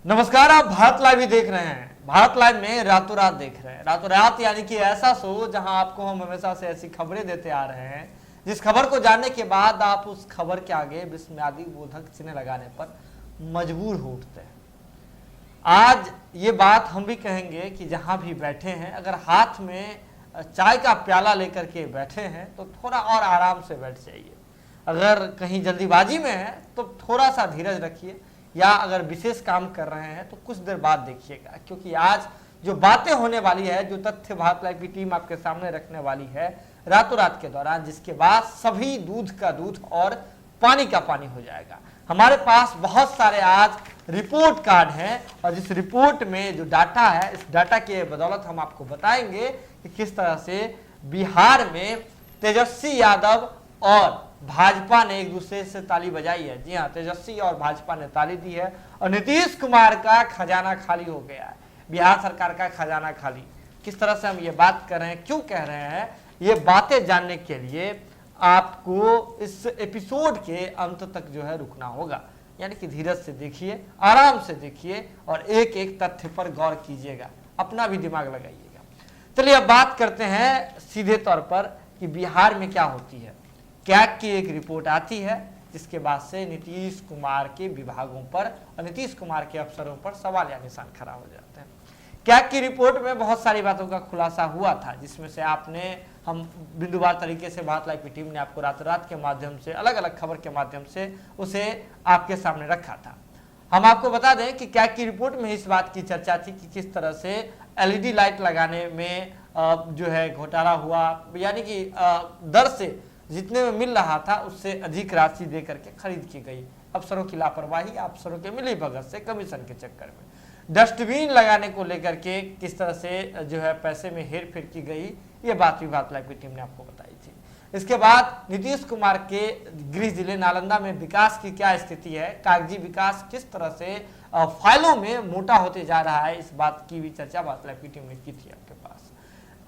नमस्कार, आप भारत लाइव ही देख रहे हैं। भारत लाइव में रातों रात देख रहे हैं। रातों रात यानी कि ऐसा शो जहां आपको हम हमेशा से ऐसी खबरें देते आ रहे हैं जिस खबर को जानने के बाद आप उस खबर के आगे विस्मयादि बोधक चिन्ह लगाने पर मजबूर हो उठते हैं। आज ये बात हम भी कहेंगे कि जहां भी बैठे हैं, अगर हाथ में चाय का प्याला लेकर के बैठे हैं तो थोड़ा और आराम से बैठ जाइए। अगर कहीं जल्दीबाजी में है तो थोड़ा सा धीरज रखिए, या अगर विशेष काम कर रहे हैं तो कुछ देर बाद देखिएगा, क्योंकि आज जो बातें होने वाली है, जो तथ्य भारत लाइव की टीम आपके सामने रखने वाली है रातों रात के दौरान, जिसके बाद सभी दूध का दूध और पानी का पानी हो जाएगा। हमारे पास बहुत सारे आज रिपोर्ट कार्ड हैं और जिस रिपोर्ट में जो डाटा है, इस डाटा के बदौलत हम आपको बताएंगे कि किस तरह से बिहार में तेजस्वी यादव और भाजपा ने एक दूसरे से ताली बजाई है। जी हाँ, तेजस्वी और भाजपा ने ताली दी है और नीतीश कुमार का खजाना खाली हो गया है। बिहार सरकार का खजाना खाली। किस तरह से हम ये बात कर रहे हैं, क्यों कह रहे हैं, ये बातें जानने के लिए आपको इस एपिसोड के अंत तक जो है रुकना होगा। यानी कि धीरज से देखिए, आराम से देखिए और एक एक तथ्य पर गौर कीजिएगा, अपना भी दिमाग लगाइएगा। चलिए अब बात करते हैं सीधे तौर पर कि बिहार में क्या होती है। कैग की एक रिपोर्ट आती है जिसके बाद से नीतीश कुमार के विभागों पर और नीतीश कुमार के अफसरों पर सवाल या निशान खड़ा हो जाते हैं। कैग की रिपोर्ट में बहुत सारी बातों का खुलासा हुआ था, जिसमें से हम बिंदुवार तरीके से भारत लाइव की टीम ने आपको रात रात के माध्यम से, अलग अलग खबर के माध्यम से उसे आपके सामने रखा था। हम आपको बता दें कि कैग की रिपोर्ट में इस बात की चर्चा थी कि किस तरह से एलईडी लाइट लगाने में जो है घोटाला हुआ, यानी कि दर से जितने में मिल रहा था उससे अधिक राशि दे करके खरीद की गई। अफसरों की लापरवाही, अफसरों के मिलीभगत से, कमीशन के चक्कर में डस्टबिन लगाने को लेकर के किस तरह से जो है पैसे में हेर फेर की गई, ये बात भी भारत लाइव की टीम ने आपको बताई थी। इसके बाद नीतीश कुमार के गृह जिले नालंदा में विकास की क्या स्थिति है, कागजी विकास किस तरह से फाइलों में मोटा होते जा रहा है, इस बात की भी चर्चा भारत लाइव की टीम ने की थी आपके पास।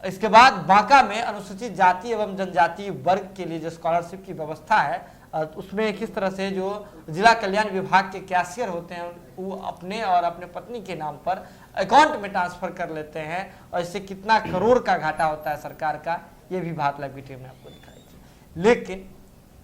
इसके बाद बांका में अनुसूचित जाति एवं जनजाति वर्ग के लिए जो स्कॉलरशिप की व्यवस्था है, उसमें किस तरह से जो जिला कल्याण विभाग के कैशियर होते हैं वो अपने और अपने पत्नी के नाम पर अकाउंट में ट्रांसफर कर लेते हैं और इससे कितना करोड़ का घाटा होता है सरकार का, ये भी भारत लाइव की टीम ने आपको दिखाई थी। लेकिन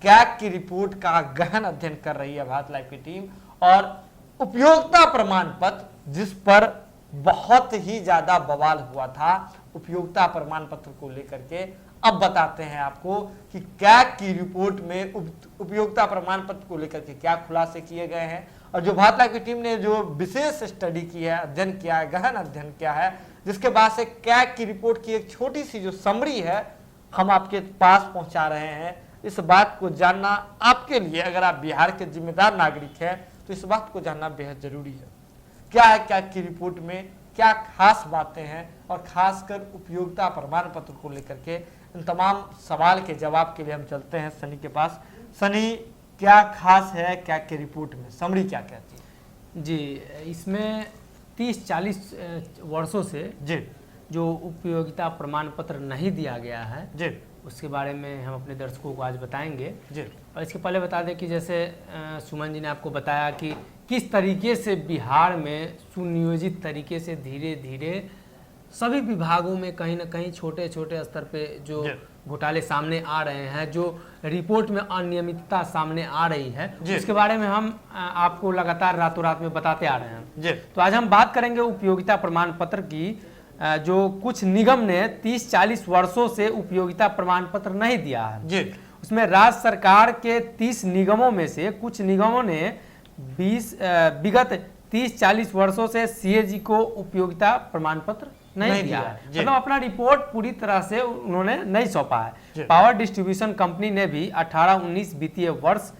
कैग की रिपोर्ट का गहन अध्ययन कर रही है भारत लाइव की टीम और उपयोगिता प्रमाण पत्र, जिस पर बहुत ही ज्यादा बवाल हुआ था, उपयोगिता प्रमाण पत्र को लेकर के अब बताते हैं आपको कि कैग की रिपोर्ट में उपयोगिता प्रमाण पत्र को लेकर के क्या खुलासे किए गए हैं और जो भारत लाइव की टीम ने जो विशेष स्टडी की है, अध्ययन किया है, गहन अध्ययन किया है, जिसके बाद से कैग की रिपोर्ट की एक छोटी सी जो समरी है हम आपके पास पहुंचा रहे हैं। इस बात को जानना आपके लिए, अगर आप बिहार के जिम्मेदार नागरिक हैं तो इस बात को जानना बेहद जरूरी है। क्या है कैग की रिपोर्ट में, क्या खास बातें हैं और खासकर उपयोगिता प्रमाण पत्र को लेकर के इन तमाम सवाल के जवाब के लिए हम चलते हैं सनी के पास। सनी, क्या खास है कैग की रिपोर्ट में, समरी क्या कहती है? जी, इसमें 30-40 वर्षों से जी जो उपयोगिता प्रमाण पत्र नहीं दिया गया है जी, उसके बारे में हम अपने दर्शकों को आज बताएंगे। जी, और इसके पहले बता दें कि जैसे सुमन जी ने आपको बताया कि किस तरीके से बिहार में सुनियोजित तरीके से धीरे धीरे सभी विभागों में कहीं ना कहीं छोटे छोटे स्तर पे जो घोटाले सामने आ रहे हैं, जो रिपोर्ट में अनियमितता सामने आ रही है, उसके बारे में हम आपको लगातार रातों रात में बताते आ रहे हैं। तो आज हम बात करेंगे उपयोगिता प्रमाण पत्र की। जो कुछ निगम ने 30-40 वर्षों से उपयोगिता प्रमाण पत्र नहीं दिया है, उसमें राज्य सरकार के 30 निगमों में से कुछ निगमों ने विगत 30-40 वर्षों से सीएजी को उपयोगिता प्रमाण पत्र नहीं दिया है। मतलब अपना रिपोर्ट पूरी तरह से उन्होंने नहीं सौंपा है। पावर डिस्ट्रीब्यूशन कंपनी ने भी 18-19 वित्तीय वर्ष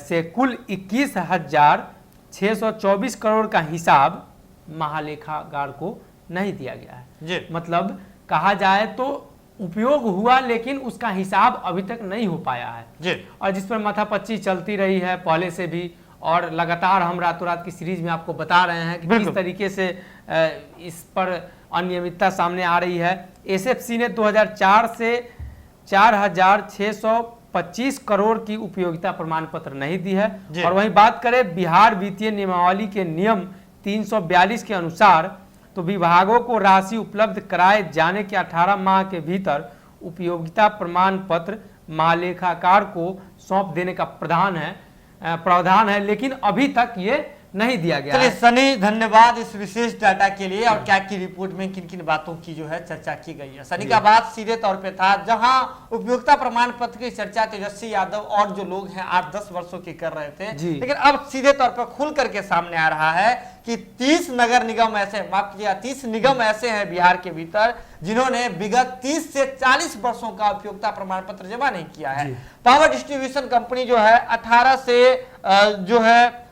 से कुल 21,624 करोड़ का हिसाब महालेखागार को नहीं दिया गया है। मतलब कहा जाए तो उपयोग हुआ लेकिन उसका हिसाब अभी तक नहीं हो पाया है और जिस पर माथापच्ची चलती रही है पहले से भी, और लगातार हम रातों रात की सीरीज में आपको बता रहे हैं कि किस तरीके से इस पर अनियमितता सामने आ रही है। एसएफसी ने 2004 से 4,625 करोड़ की उपयोगिता प्रमाण पत्र नहीं दी है। और वहीं बात करें बिहार वित्तीय नियमावली के नियम 342 के अनुसार तो विभागों को राशि उपलब्ध कराए जाने के 18 माह के भीतर उपयोगिता प्रमाण पत्र महालेखाकार को सौंप देने का प्रावधान है, लेकिन अभी तक ये नहीं दिया गया चलिए है। सनी, धन्यवाद इस विशेष डाटा के लिए। और क्या की रिपोर्ट में किन किन बातों की जो है चर्चा की गई है। सनी का बात सीधे तौर पे था, जहां उपयोगिता प्रमाण पत्र की चर्चा तेजस्वी यादव और जो लोग हैं 8-10 वर्षों की कर रहे थे, लेकिन अब सीधे तौर पर खुल करके सामने आ रहा है कि 30 नगर निगम ऐसे, माफ कीजिएगा 30 निगम ऐसे हैं बिहार के भीतर जिन्होंने विगत 30 से 40 वर्षों का उपयोगिता प्रमाण पत्र जमा नहीं किया है। पावर डिस्ट्रीब्यूशन कंपनी जो है 18 से जो है,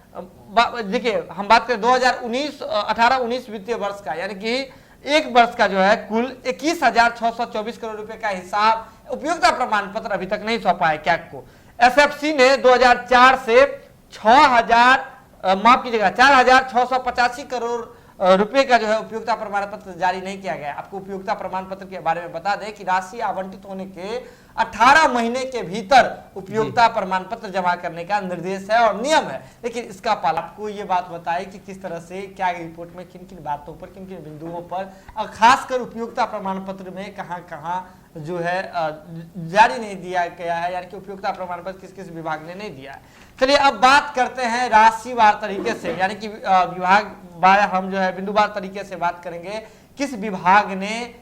देखिए हम बात करें 2018-19 वित्तीय वर्ष का, यानी कि एक वर्ष का जो है कुल 21,624 करोड़ रुपए का हिसाब उपयोगिता प्रमाण पत्र अभी तक नहीं सौंपा है कैग को। एसएफसी ने 2004 से 4,685 करोड़ रुपए का जो है उपयोगिता प्रमाण पत्र जारी नहीं किया गया। आपको उपयोगिता प्रमाण पत्र के बारे में बता दें कि राशि आवंटित होने के 18 महीने के भीतर उपयोगिता प्रमाण पत्र जमा करने का निर्देश है और नियम है, लेकिन इसका पालन। आपको ये बात बताई कि किस तरह से क्या रिपोर्ट में किन किन बातों पर, किन किन बिंदुओं पर, और खासकर उपयोगिता प्रमाण पत्र में कहां कहां जो है जारी नहीं दिया गया है, यानी कि उपयोगिता प्रमाण पत्र किस किस विभाग ने नहीं दिया है। चलिए अब बात करते हैं राशिवार तरीके से, यानी कि विभाग वार हम जो है बिंदुवार तरीके से बात करेंगे, किस विभाग ने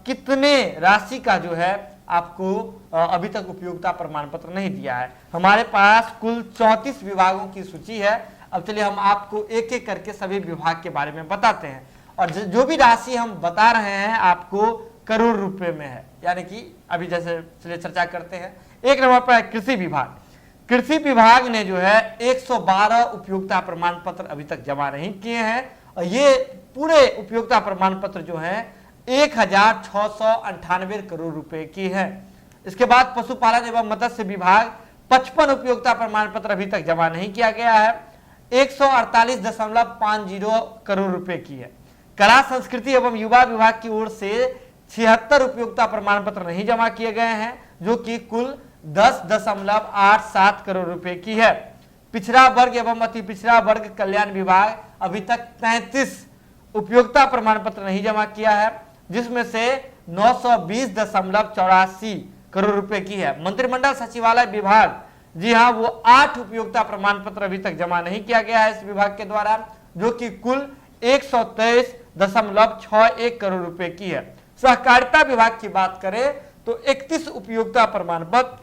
कितने राशि का जो है आपको अभी तक उपयोगिता प्रमाण पत्र नहीं दिया है। हमारे पास कुल 34 विभागों की सूची है। अब चलिए हम आपको एक एक करके सभी विभाग के बारे में बताते हैं, और जो भी राशि हम बता रहे हैं आपको करोड़ रुपए में है, यानी कि अभी जैसे चलिए चर्चा करते हैं। एक नंबर पर है कृषि विभाग। कृषि विभाग ने जो है 112 उपयोगिता प्रमाण पत्र अभी तक जमा नहीं किए हैं, और ये पूरे उपयोगिता प्रमाण पत्र जो है 1,698 करोड़ रुपए की है। इसके बाद पशुपालन एवं मत्स्य विभाग 55 उपयोगिता प्रमाण पत्र अभी तक जमा नहीं किया गया है, 148.50 करोड़ रुपए की है। कला संस्कृति एवं युवा विभाग की ओर से 76 उपयोगिता प्रमाण पत्र नहीं जमा किए गए हैं, जो कि कुल 10.87 करोड़ रुपए की है। पिछड़ा वर्ग एवं अति पिछड़ा वर्ग कल्याण विभाग अभी तक 33 उपयोगिता प्रमाण पत्र नहीं जमा किया है, जिसमें से 920.84 करोड़ रुपए की है। मंत्रिमंडल सचिवालय विभाग, जी हाँ, वो 8 उपयोगिता प्रमाण पत्र अभी तक जमा नहीं किया गया है इस विभाग के द्वारा, जो कि कुल 123.61 करोड़ रुपए की है। सहकारिता विभाग की बात करें तो 31 उपयोगिता प्रमाण पत्र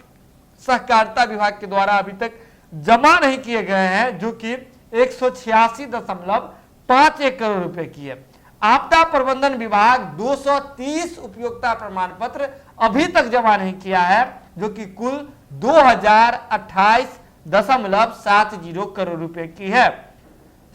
सहकारिता विभाग के द्वारा अभी तक जमा नहीं किए गए हैं, जो कि 186.51 करोड़ रुपए की है। आपदा प्रबंधन विभाग 230 उपयोगिता प्रमाण पत्र अभी तक जमा नहीं किया है, जो कि कुल 2028.70 करोड़ रुपए की है।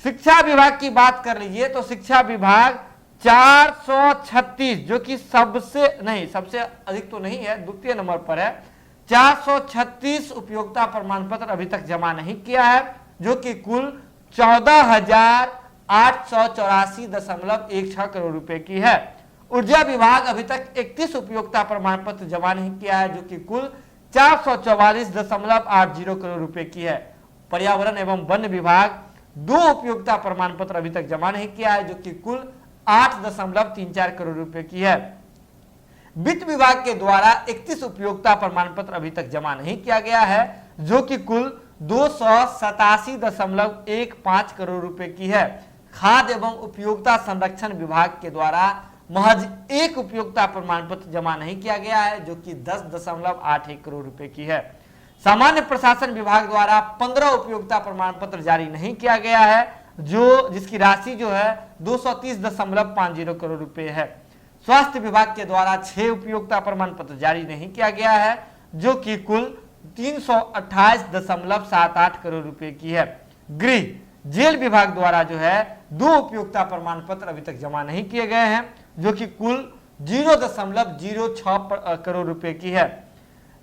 शिक्षा विभाग की बात कर लीजिए तो शिक्षा विभाग 436, जो कि सबसे अधिक तो नहीं है, द्वितीय नंबर पर है, 436 उपयोगिता प्रमाण पत्र अभी तक जमा नहीं किया है, जो कि कुल 14,884.16 करोड़ रुपए की है। ऊर्जा विभाग अभी तक 31 उपयोगिता प्रमाण पत्र जमा नहीं किया है, जो कि कुल 444.80 करोड़ रुपए की है। पर्यावरण एवं वन विभाग 2 उपयोगिता प्रमाण पत्र अभी तक जमा नहीं किया है, जो कि कुल 8.34 करोड़ रुपए की है। वित्त विभाग के द्वारा 31 उपयोगिता प्रमाण पत्र अभी तक जमा नहीं किया गया है, जो कि कुल 287.15 करोड़ रुपए की है। खाद्य एवं उपयोगिता संरक्षण विभाग के द्वारा महज 1 उपयोगिता प्रमाण पत्र जमा नहीं किया गया है, जो कि 10.81 करोड़ रुपए की है। सामान्य प्रशासन विभाग द्वारा 15 उपयोगिता प्रमाण पत्र जारी नहीं किया गया है, जिसकी राशि जो है 230.50 करोड़ रुपए है। स्वास्थ्य विभाग के द्वारा 6 उपयोगिता प्रमाण पत्र जारी नहीं किया गया है, जो कि कुल 328.78 करोड़ रुपए की है। गृह जेल विभाग द्वारा जो है 2 उपयोगिता प्रमाण पत्र अभी तक जमा नहीं किए गए हैं, जो कि कुल 0.06 करोड़ रुपए की है।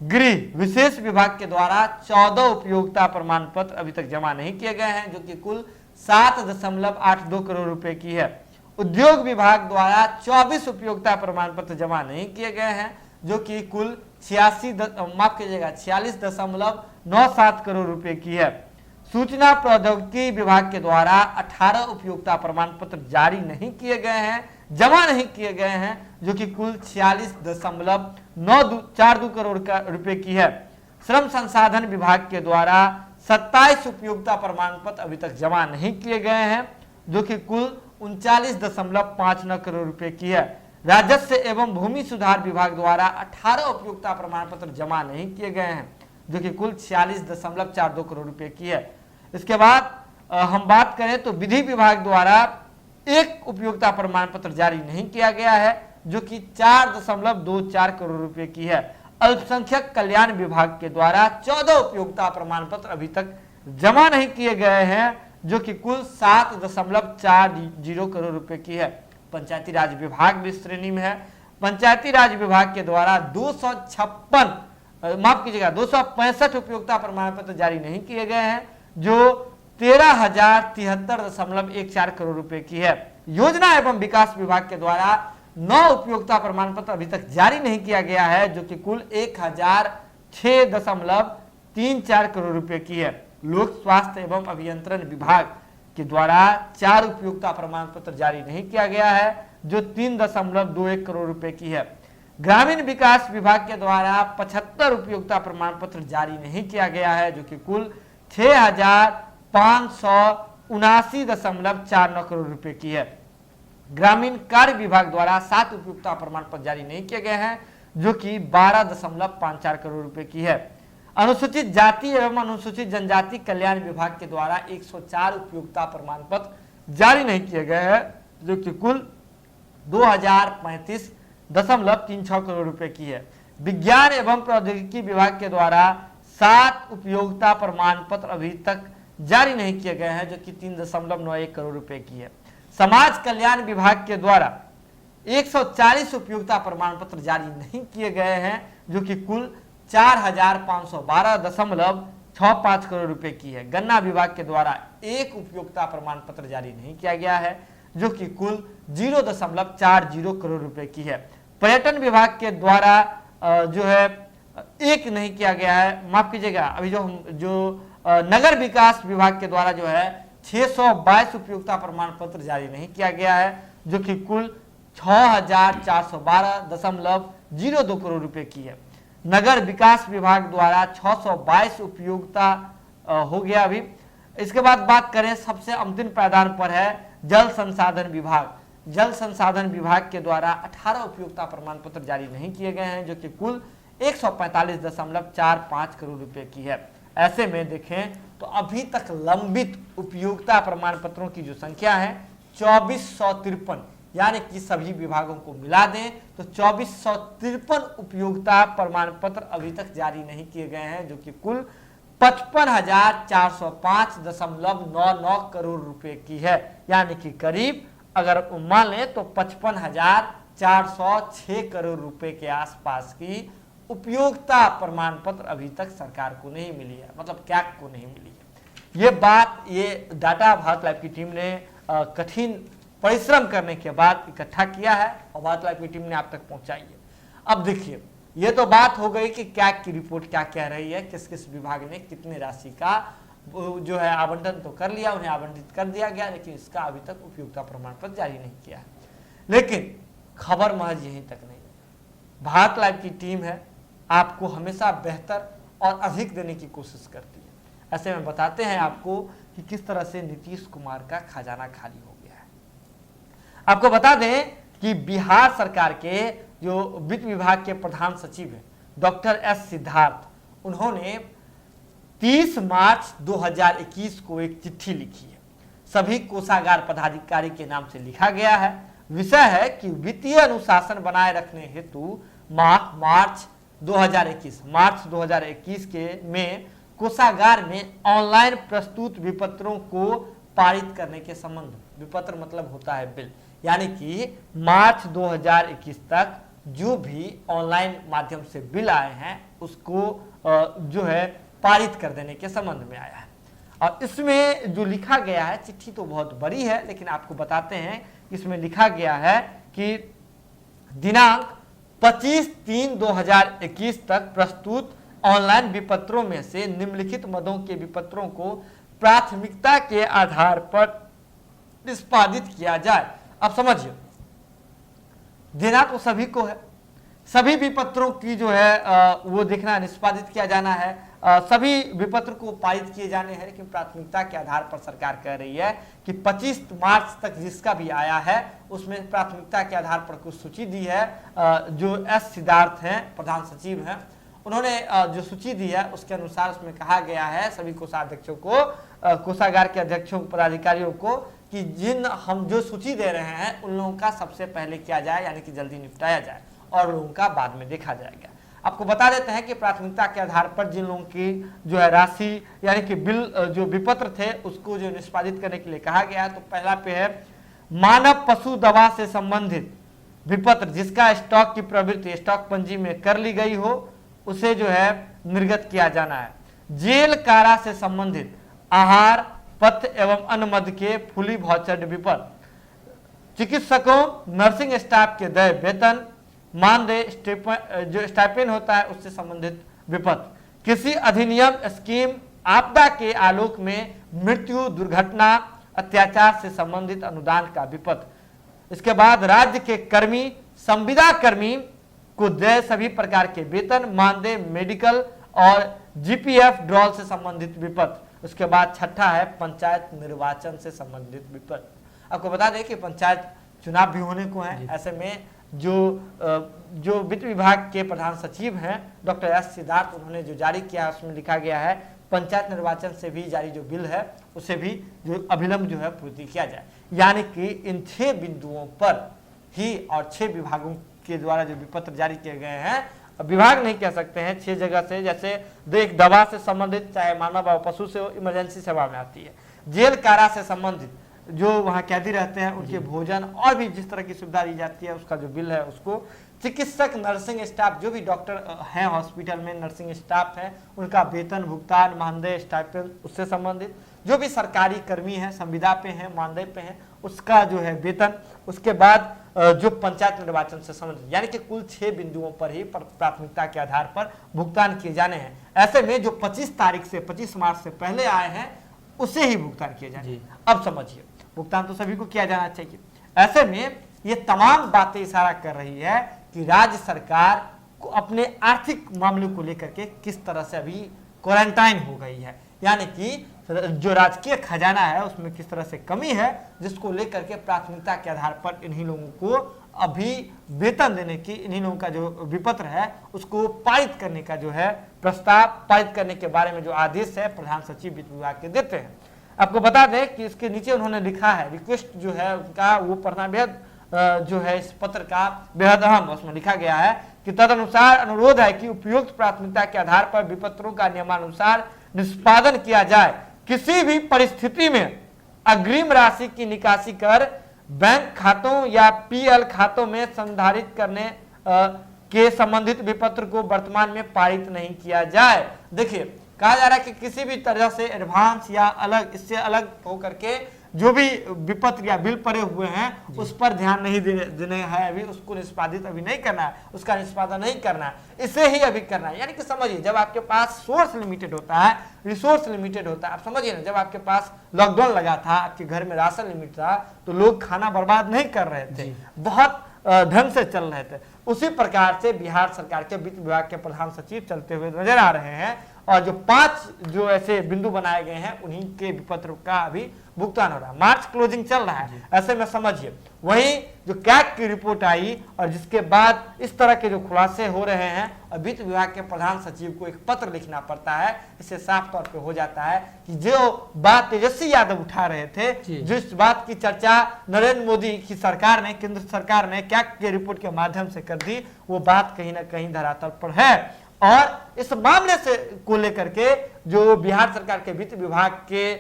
गृह विशेष विभाग के द्वारा 14 उपयोगिता प्रमाण पत्र अभी तक जमा नहीं किए गए हैं, जो कि कुल 7.82 करोड़ रुपए की है। उद्योग विभाग द्वारा 24 उपयोगिता प्रमाण पत्र जमा नहीं किए गए हैं, जो कि कुल 46.97 करोड़ रुपए की है। सूचना प्रौद्योगिकी विभाग के द्वारा 18 उपयोगिता प्रमाण पत्र जारी नहीं किए गए हैं, जमा नहीं किए गए हैं, जो कि कुल 46.942 करोड़ रुपए की है। श्रम संसाधन विभाग के द्वारा 27 उपयोगिता प्रमाण पत्र अभी तक जमा नहीं किए गए हैं, जो कि कुल 39.59 करोड़ रुपए की है। राजस्व एवं भूमि सुधार विभाग द्वारा 18 उपयोगिता प्रमाण पत्र जमा नहीं किए गए हैं, जो कि कुल 46.42 करोड़ रुपए की है। इसके बाद हम बात करें तो विधि विभाग द्वारा एक उपयोगिता प्रमाण पत्र जारी नहीं किया गया है, जो कि 4.24 करोड़ रुपए की है। अल्पसंख्यक कल्याण विभाग के द्वारा 14 उपयोगिता प्रमाण पत्र अभी तक जमा नहीं किए गए हैं, जो कि कुल 7.40 करोड़ रुपए की है। पंचायती राज विभाग भी श्रेणी में है। पंचायती राज विभाग के द्वारा 265 उपयोगिता प्रमाण पत्र जारी नहीं किए गए हैं, जो 13,073.14 करोड़ रुपए की है। योजना एवं विकास विभाग के द्वारा 9 उपयोगिता प्रमाण पत्र अभी तक जारी नहीं किया गया है, जो कि कुल 1,006.34 करोड़ रुपए की है। लोक स्वास्थ्य एवं अभियंत्रण विभाग के द्वारा 4 उपयोगिता प्रमाण पत्र जारी नहीं किया गया है, जो 3.21 करोड़ रुपए की है। ग्रामीण विकास विभाग के द्वारा 75 उपयोगिता प्रमाण पत्र जारी नहीं किया गया है, जो कि कुल 6,579.49 करोड़ रुपए की है। ग्रामीण कार्य विभाग द्वारा 7 उपयोगिता प्रमाण पत्र जारी नहीं किए गए हैं, जो कि 12.54 करोड़ रुपए की है। अनुसूचित जाति एवं अनुसूचित जनजाति कल्याण विभाग के द्वारा 104 उपयोगिता प्रमाण पत्र जारी नहीं किए गए हैं, जो कि कुल 2,035.36 करोड़ रुपए की है। विज्ञान एवं प्रौद्योगिकी विभाग के द्वारा 7 उपयोगिता प्रमाण पत्र अभी तक जारी नहीं किए गए हैं, जो कि 3.91 करोड़ रुपए की है। समाज कल्याण विभाग के द्वारा 140 उपयोगिता प्रमाण पत्र जारी नहीं किए गए हैं, जो कि कुल 4,512.65 करोड़ रुपए की है। गन्ना विभाग के द्वारा 1 उपयोगिता प्रमाण पत्र जारी नहीं किया गया है, जो कि कुल 0.40 करोड़ रुपए की है। पर्यटन विभाग के द्वारा जो है 1 नहीं किया गया है, माफ कीजिएगा, अभी जो नगर विकास विभाग के द्वारा जो है 622 उपयोगिता प्रमाण पत्र जारी नहीं किया गया है, जो कि कुल 6,412.02 करोड़ रुपए की है। नगर विकास विभाग द्वारा 622 उपयोगिता हो गया अभी। इसके बाद बात करें सबसे अंतिम पायदान पर है जल संसाधन विभाग। जल संसाधन विभाग के द्वारा 18 उपयोगिता प्रमाण पत्र जारी नहीं किए गए हैं, जो कि कुल 145.45 करोड़ रुपए की है। ऐसे में देखें तो अभी तक लंबित उपयोगिता प्रमाण पत्रों की जो संख्या है 2453, यानी कि सभी विभागों को मिला दें तो 2453 उपयोगिता प्रमाण पत्र अभी तक जारी नहीं किए गए हैं, जो कि कुल 55,405.99 करोड़ रुपए की है। यानी कि करीब अगर मान लें तो 55,406 करोड़ रुपए के आसपास की उपयोगिता प्रमाण पत्र अभी तक सरकार को नहीं मिली है, मतलब कैग को नहीं मिली है। ये डाटा भारत लाइव की टीम ने कठिन परिश्रम करने के बाद इकट्ठा किया है और भारत लाइव की टीम ने आप तक पहुंचाई है। अब देखिए, ये तो बात हो गई कि कैग की रिपोर्ट क्या कह रही है, किस किस विभाग ने कितने राशि का जो है आवंटन तो कर लिया, उन्हें आवंटित कर दिया गया, लेकिन इसका अभी तक उपयोगिता प्रमाण पत्र जारी नहीं किया है। लेकिन खबर महज यहीं तक नहीं, भारत लाइव की टीम है आपको हमेशा बेहतर और अधिक देने की कोशिश करती है। ऐसे में बताते हैं आपको कि किस तरह से नीतीश कुमार का खजाना खाली हो गया है। आपको बता दें कि बिहार सरकार के जो वित्त विभाग के प्रधान सचिव हैं डॉक्टर एस सिद्धार्थ, उन्होंने 30 मार्च 2021 को एक चिट्ठी लिखी है। सभी कोषागार पदाधिकारी के नाम से लिखा गया है। विषय है कि वित्तीय अनुशासन बनाए रखने हेतु मार्च 2021 में कोषागार में ऑनलाइन प्रस्तुत विपत्रों को पारित करने के संबंध। विपत्र मतलब होता है बिल, यानी कि मार्च 2021 तक जो भी ऑनलाइन माध्यम से बिल आए हैं उसको जो है पारित कर देने के संबंध में आया है। और इसमें जो लिखा गया है, चिट्ठी तो बहुत बड़ी है लेकिन आपको बताते हैं, इसमें लिखा गया है कि दिनांक 25/3/2021 तक प्रस्तुत ऑनलाइन विपत्रों में से निम्नलिखित मदों के विपत्रों को प्राथमिकता के आधार पर निष्पादित किया जाए। अब समझिए, देना तो सभी को है, सभी विपत्रों की जो है वो देखना, निष्पादित किया जाना है, सभी विपत्र को पारित किए जाने हैं, लेकिन प्राथमिकता के आधार पर सरकार कह रही है कि 25 मार्च तक जिसका भी आया है उसमें प्राथमिकता के आधार पर कुछ सूची दी है। जो एस सिद्धार्थ हैं, प्रधान सचिव हैं, उन्होंने जो सूची दी है उसके अनुसार उसमें कहा गया है सभी कोषाध्यक्षों को, कोषागार के अध्यक्षों पदाधिकारियों को, कि जिन हम जो सूची दे रहे हैं उन लोगों का सबसे पहले किया जाए, यानी कि जल्दी निपटाया जाए, और लोगों का बाद में देखा जाएगा। आपको बता देते हैं कि प्राथमिकता के आधार पर जिन लोगों की जो है राशि यानी कि बिल जो विपत्र थे उसको जो निष्पादित करने के लिए कहा गया है, तो पहला पे है मानव पशु दवा से संबंधित विपत्र जिसका स्टॉक की प्रवृत्ति स्टॉक पंजी में कर ली गई हो, उसे जो है निर्गत किया जाना है। जेल कारा से संबंधित आहार पथ्य एवं अन्न मद के फुली वाउचर्ड विपत्र, चिकित्सकों नर्सिंग स्टाफ के देय वेतन मानदेय जो स्टाइपेंड होता है उससे संबंधित विपत्र, किसी अधिनियम स्कीम आपदा के आलोक में मृत्यु दुर्घटना अत्याचार से संबंधित अनुदान का विपत्र। इसके बाद राज्य के कर्मी संविदा कर्मी को देय सभी प्रकार के वेतन मानदेय मेडिकल और जीपीएफ ड्रॉल से संबंधित विपत्र। उसके बाद छठा है पंचायत निर्वाचन से संबंधित विपत्र। आपको बता दें कि पंचायत चुनाव भी होने को है, ऐसे में जो वित्त विभाग के प्रधान सचिव हैं डॉक्टर एस सिद्धार्थ, उन्होंने जो जारी किया है उसमें लिखा गया है पंचायत निर्वाचन से भी जारी जो बिल है उसे भी जो अभिलंब जो है पूर्ति किया जाए। यानी कि इन 6 बिंदुओं पर ही और 6 विभागों के द्वारा जो विपत्र जारी किए गए हैं, विभाग नहीं कह सकते हैं, 6 जगह से, जैसे देख दवा से संबंधित चाहे मानव और पशु से इमरजेंसी सेवा में आती है, जेल कारा से संबंधित जो वहाँ कैदी रहते हैं उनके भोजन और भी जिस तरह की सुविधा दी जाती है उसका जो बिल है उसको, चिकित्सक नर्सिंग स्टाफ जो भी डॉक्टर हैं हॉस्पिटल में नर्सिंग स्टाफ है उनका वेतन भुगतान मानदेय स्टाइपेंड उससे संबंधित, जो भी सरकारी कर्मी हैं संविदा पे हैं मानदेय पे हैं उसका जो है वेतन। उसके बाद जो पंचायत निर्वाचन से संबंधित, यानी कि कुल 6 बिंदुओं पर ही प्राथमिकता के आधार पर भुगतान किए जाने हैं। ऐसे में जो 25 तारीख से 25 मार्च से पहले आए हैं उसे ही भुगतान किए जाने। अब समझिए, भुगतान तो सभी को किया जाना चाहिए। ऐसे में ये तमाम बातें इशारा कर रही है कि राज्य सरकार को अपने आर्थिक मामले को लेकर के किस तरह से अभी क्वारंटाइन हो गई है, यानी कि जो राजकीय खजाना है उसमें किस तरह से कमी है, जिसको लेकर के प्राथमिकता के आधार पर इन्हीं लोगों को अभी वेतन देने की, इन्हीं लोगों का जो विपत्र है उसको पारित करने का जो है प्रस्ताव पारित करने के बारे में जो आदेश है प्रधान सचिव वित्त विभाग के देते हैं। आपको बता दें कि इसके नीचे उन्होंने लिखा है रिक्वेस्ट जो है उनका वो पढ़ना बेहद जो है इस पत्र का बेहद अहम, उसमें लिखा गया है कि तदनुसार अनुरोध है कि उपयुक्त प्राथमिकता के आधार पर विपत्रों का नियमानुसार निष्पादन किया जाए। किसी भी परिस्थिति में अग्रिम राशि की निकासी कर बैंक खातों या पीएल खातों में संधारित करने के संबंधित विपत्र को वर्तमान में पारित नहीं किया जाए। देखिए, कहा जा रहा है कि किसी भी तरह से एडवांस या अलग इससे अलग होकर के जो भी विपत्र या बिल पड़े हुए हैं उस पर ध्यान नहीं देने है, अभी उसको निष्पादित अभी नहीं करना है, उसका निष्पादन नहीं करना है, इसे ही अभी करना है। यानी कि समझिए, जब आपके पास सोर्स लिमिटेड होता है, रिसोर्स लिमिटेड होता है, आप समझिए ना, जब आपके पास लॉकडाउन लगा था, आपके घर में राशन लिमिट था, तो लोग खाना बर्बाद नहीं कर रहे थे, बहुत ढंग से चल रहे थे। उसी प्रकार से बिहार सरकार के वित्त विभाग के प्रधान सचिव चलते हुए नजर आ रहे हैं, और जो 5 जो ऐसे बिंदु बनाए गए हैं उन्हीं के विपत्र का अभी भुगतान हो रहा है। मार्च क्लोजिंग चल रहा है, ऐसे में समझिए वही जो कैग की रिपोर्ट आई और जिसके बाद इस तरह के जो खुलासे हो रहे हैं, और वित्त विभाग के प्रधान सचिव को एक पत्र लिखना पड़ता है। इससे साफ तौर पे हो जाता है कि जो बात तेजस्वी यादव उठा रहे थे, जिस बात की चर्चा नरेंद्र मोदी की सरकार ने, केंद्र सरकार ने कैग की रिपोर्ट के माध्यम से कर दी, वो बात कहीं ना कहीं धरातल पर है। और इस मामले से को लेकर के जो बिहार सरकार के वित्त विभाग के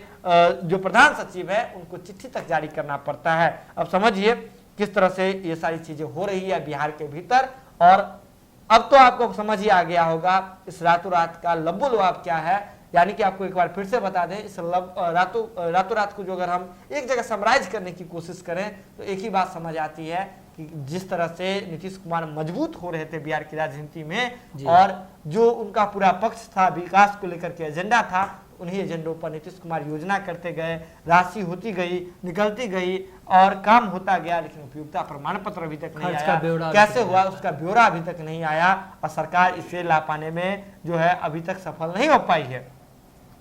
जो प्रधान सचिव है उनको चिट्ठी तक जारी करना पड़ता है। अब समझिए किस तरह से ये सारी चीजें हो रही है बिहार के भीतर। और अब तो आपको समझ ही आ गया होगा इस रातों रात का लबो लबाब क्या है। यानी कि आपको एक बार फिर से बता दें, इस रातों रात को जो अगर हम एक जगह समराइज करने की कोशिश करें तो एक ही बात समझ आती है कि जिस तरह से नीतीश कुमार मजबूत हो रहे थे बिहार की राजनीति में, जी। और जो उनका पूरा पक्ष था, विकास को लेकर के एजेंडा था, उन्हीं एजेंडों पर नीतीश कुमार योजना करते गए, राशि होती गई, निकलती गई और काम होता गया, लेकिन उपयोगिता प्रमाण पत्र अभी तक नहीं आया। कैसे हुआ उसका ब्यौरा अभी तक नहीं आया और सरकार इसे ला पाने में जो है अभी तक सफल नहीं हो पाई है।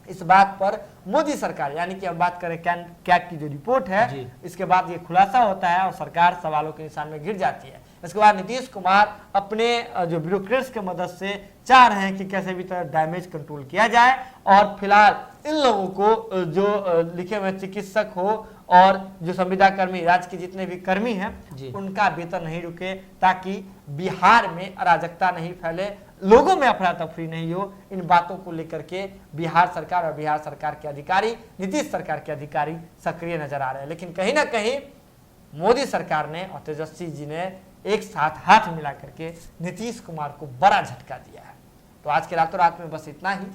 इस बात पर मोदी सरकार, यानी कि हम बात करें कैग की जो रिपोर्ट है, इसके बाद ये खुलासा होता है और सरकार सवालों के निशान में गिर जाती है। इसके बाद नीतीश कुमार अपने जो ब्यूरोक्रेट्स की मदद से चाह रहे हैं कि कैसे भी तरह डैमेज कंट्रोल किया जाए और फिलहाल इन लोगों को जो लिखे हुए चिकित्सक हो और जो संविदा कर्मी, राज्य के जितने भी कर्मी हैं, उनका वेतन नहीं रुके, ताकि बिहार में अराजकता नहीं फैले, लोगों में अफरा तफरी नहीं हो। इन बातों को लेकर के बिहार सरकार और बिहार सरकार के अधिकारी, नीतीश सरकार के अधिकारी सक्रिय नजर आ रहे हैं। लेकिन कहीं ना कहीं मोदी सरकार ने और तेजस्वी जी ने एक साथ हाथ मिला करके नीतीश कुमार को बड़ा झटका दिया है। तो आज के रातों रात में बस इतना ही।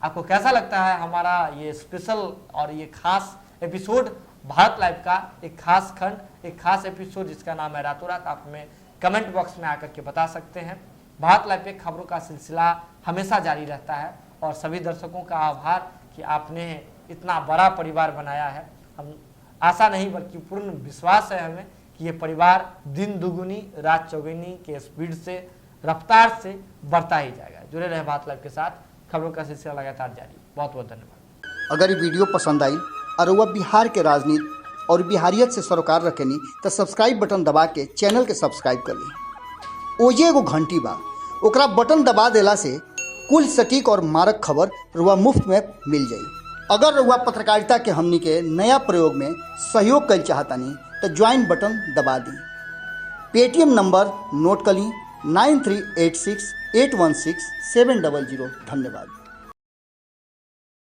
आपको कैसा लगता है हमारा ये स्पेशल और ये खास एपिसोड, भारत लाइव का एक खास खंड, एक खास एपिसोड जिसका नाम है रातों रात? आप हमें कमेंट बॉक्स में आकर के बता सकते हैं। भारत लाइव पे खबरों का सिलसिला हमेशा जारी रहता है और सभी दर्शकों का आभार कि आपने इतना बड़ा परिवार बनाया है। हम आशा नहीं बल्कि पूर्ण विश्वास है हमें कि ये परिवार दिन दुगुनी रात चौगुनी के स्पीड से, रफ्तार से बढ़ता ही जाएगा। जुड़े रहे भारत लाइव के साथ, खबरों का सिलसिला लगातार जारी। बहुत बहुत धन्यवाद। अगर ये वीडियो पसंद आई और वह बिहार के राजनीति और बिहारियत से सरोकार रखेनी तो सब्सक्राइब बटन दबा के चैनल के सब्सक्राइब कर ली। ओजे एगो घंटी बा, ओकरा बटन दबा देला से कुल सटीक और मारक खबर रुआ मुफ्त में मिल जाई। अगर रुआ पत्रकारिता के हमनी के नया प्रयोग में सहयोग कर चाहतानी तो ज्वाइन बटन दबा दी। पेटीएम नंबर नोट कर ली 9386816700। धन्यवाद।